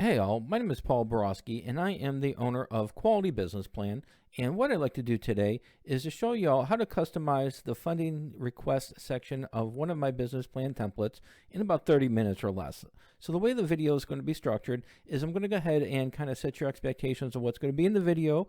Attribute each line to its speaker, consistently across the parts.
Speaker 1: Hey all, my name is Paul Borosky and I am the owner of Quality Business Plan. And what I'd like to do today is to show you all how to customize the funding request section of one of my business plan templates in about 30 minutes or less. So the way the video is going to be structured is I'm going to go ahead and kind of set your expectations of what's going to be in the video,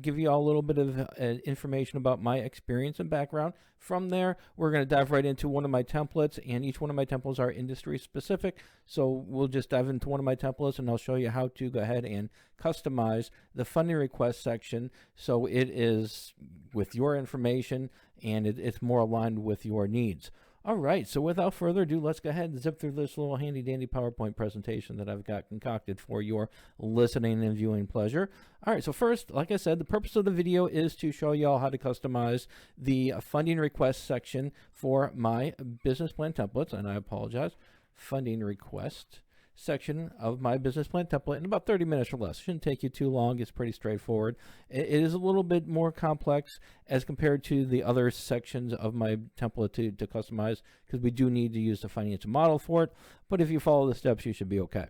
Speaker 1: give you all a little bit of information about my experience and background. From there, we're going to dive right into one of my templates, and each one of my templates are industry specific. So we'll just dive into one of my templates and I'll show you how to go ahead and customize the funding request section so it is with your information and it's more aligned with your needs. All right, so without further ado, let's go ahead and zip through this little handy dandy PowerPoint presentation that I've got concocted for your listening and viewing pleasure. All right, so first, like I said, the purpose of the video is to show you all how to customize the funding request section for my business plan templates, and I apologize, funding request section of my business plan template in about 30 minutes or less. Shouldn't take you too long. It's pretty straightforward. It is a little bit more complex as compared to the other sections of my template to customize, because we do need to use the financial model for it. But if you follow the steps, you should be okay.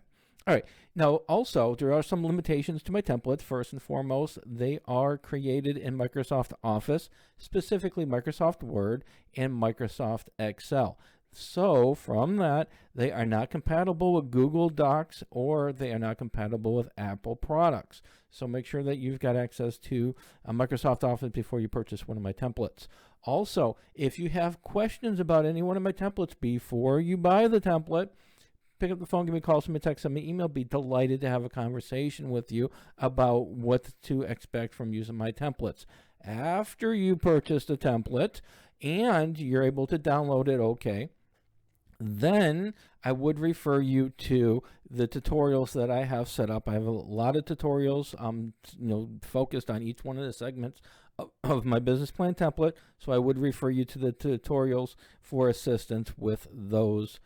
Speaker 1: All right. Now, also, there are some limitations to my templates. First and foremost, they are created in Microsoft Office, specifically Microsoft Word and Microsoft Excel. So from that, they are not compatible with Google Docs or they are not compatible with Apple products. So make sure that you've got access to Microsoft Office before you purchase one of my templates. Also, if you have questions about any one of my templates before you buy the template, pick up the phone, give me a call, send me a text, send me an email. Be delighted to have a conversation with you about what to expect from using my templates. After you purchase the template and you're able to download it, okay, then I would refer you to the tutorials that I have set up. I have a lot of tutorials, focused on each one of the segments of my business plan template. So I would refer you to the tutorials for assistance with those,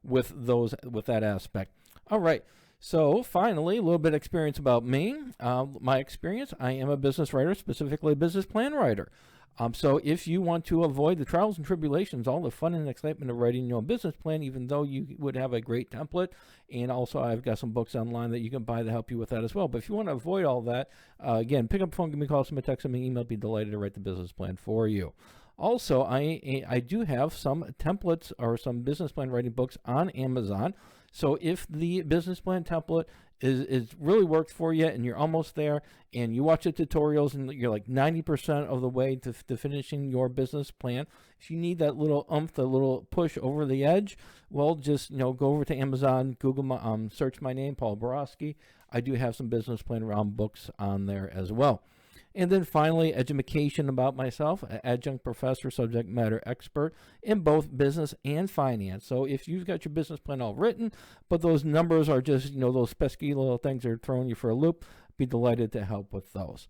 Speaker 1: with that aspect. All right. So finally, a little bit of experience about me. My experience, I am a business writer, specifically a business plan writer. So if you want to avoid the trials and tribulations, all the fun and excitement of writing your own business plan, even though you would have a great template, and also I've got some books online that you can buy to help you with that as well. But if you want to avoid all that, again, pick up the phone, give me a call, send me a text, send me an email, be delighted to write the business plan for you. Also, I do have some templates or some business plan writing books on Amazon. So if the business plan template is really worked for you and you're almost there and you watch the tutorials and you're like 90% of the way to finishing your business plan, if you need that little the little push over the edge, well, just go over to Amazon, Google search my name, Paul Borosky. I do have some business plan books on there as well. And then finally, education about myself, adjunct professor, subject matter expert in both business and finance. So if you've got your business plan all written, but those numbers are just, those pesky little things that are throwing you for a loop, be delighted to help with those.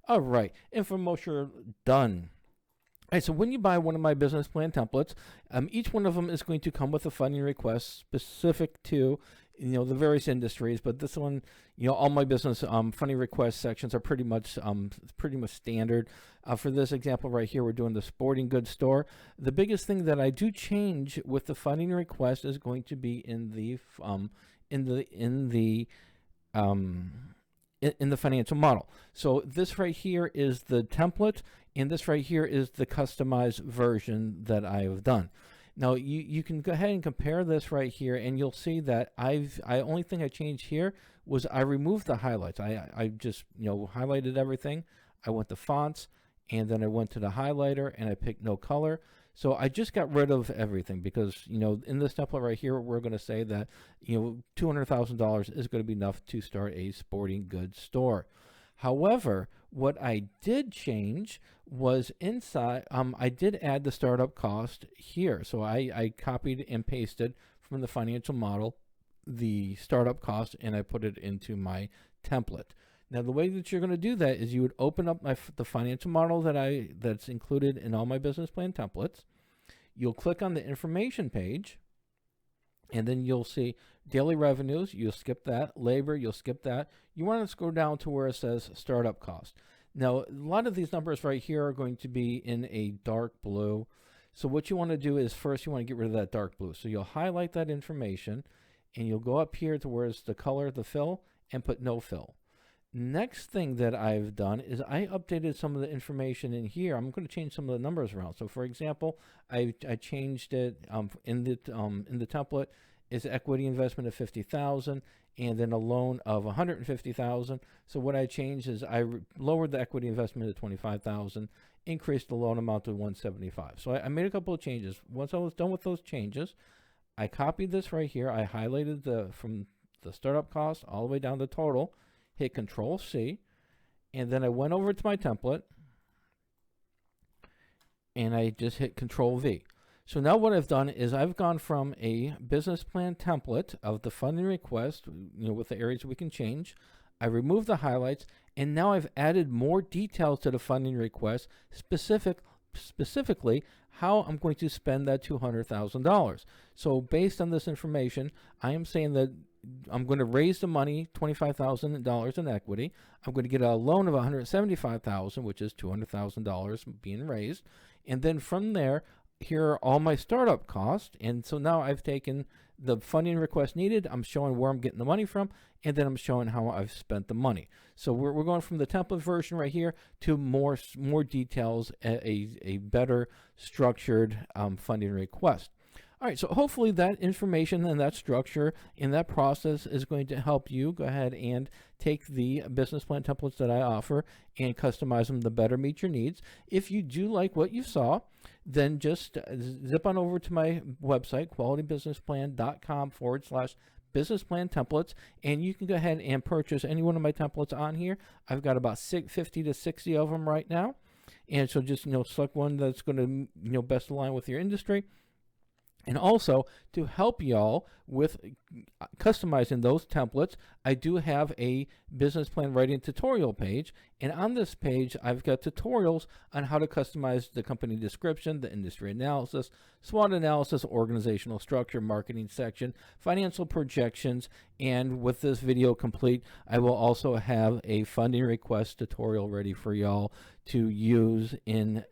Speaker 1: All right, infomercial done. All right, so when you buy one of my business plan templates, each one of them is going to come with a funding request specific to the various industries, but this one, all my business funding request sections are pretty much standard. For this example right here, we're doing the sporting goods store. The biggest thing that I do change with the funding request is going to be in the financial model. So this right here is the template, and this right here is the customized version that I have done. Now you can go ahead and compare this right here, and you'll see that only thing I changed here was I removed the highlights. I just highlighted everything. I went to fonts, and then I went to the highlighter, and I picked no color. So I just got rid of everything because in this template right here, we're going to say that $200,000 is going to be enough to start a sporting goods store. However, what I did change was inside, I did add the startup cost here. So I copied and pasted from the financial model the startup cost, and I put it into my template. Now, the way that you're going to do that is you would open up the financial model that's included in all my business plan templates. You'll click on the information page, and then you'll see daily revenues. You'll skip that. Labor, you'll skip that. You want to scroll down to where it says startup cost. Now, a lot of these numbers right here are going to be in a dark blue. So what you want to do is first you want to get rid of that dark blue. So you'll highlight that information, and you'll go up here to where it's the color, the fill, and put no fill. Next thing that I've done is I updated some of the information in here. I'm going to change some of the numbers around. So for example, I changed it in the template is equity investment of 50,000 and then a loan of 150,000. So what I changed is I lowered the equity investment to 25,000, increased the loan amount to 175. So I made a couple of changes. Once I was done with those changes, I copied this right here. I highlighted from the startup cost all the way down to total, hit Control C, and then I went over to my template and I just hit Control V. So now what I've done is I've gone from a business plan template of the funding request, with the areas we can change. I removed the highlights, and now I've added more details to the funding request, specifically how I'm going to spend that $200,000. So based on this information, I am saying that I'm going to raise the money, $25,000 in equity. I'm going to get a loan of $175,000, which is $200,000 being raised. And then from there, here are all my startup costs. And so now I've taken the funding request needed. I'm showing where I'm getting the money from, and then I'm showing how I've spent the money. So we're going from the template version right here to more details, a better structured funding request. All right, so hopefully that information and that structure and that process is going to help you go ahead and take the business plan templates that I offer and customize them to better meet your needs. If you do like what you saw, then just zip on over to my website, qualitybusinessplan.com/business plan templates, and you can go ahead and purchase any one of my templates on here. I've got about 50 to 60 of them right now, and so just select one that's going to best align with your industry. And also, to help y'all with customizing those templates, I do have a business plan writing tutorial page. And on this page, I've got tutorials on how to customize the company description, the industry analysis, SWOT analysis, organizational structure, marketing section, financial projections. And with this video complete, I will also have a funding request tutorial ready for y'all to use in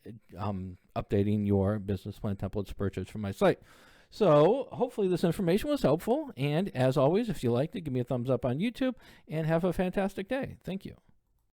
Speaker 1: updating your business plan templates purchased from my site. So hopefully this information was helpful. And as always, if you liked it, give me a thumbs up on YouTube and have a fantastic day. Thank you.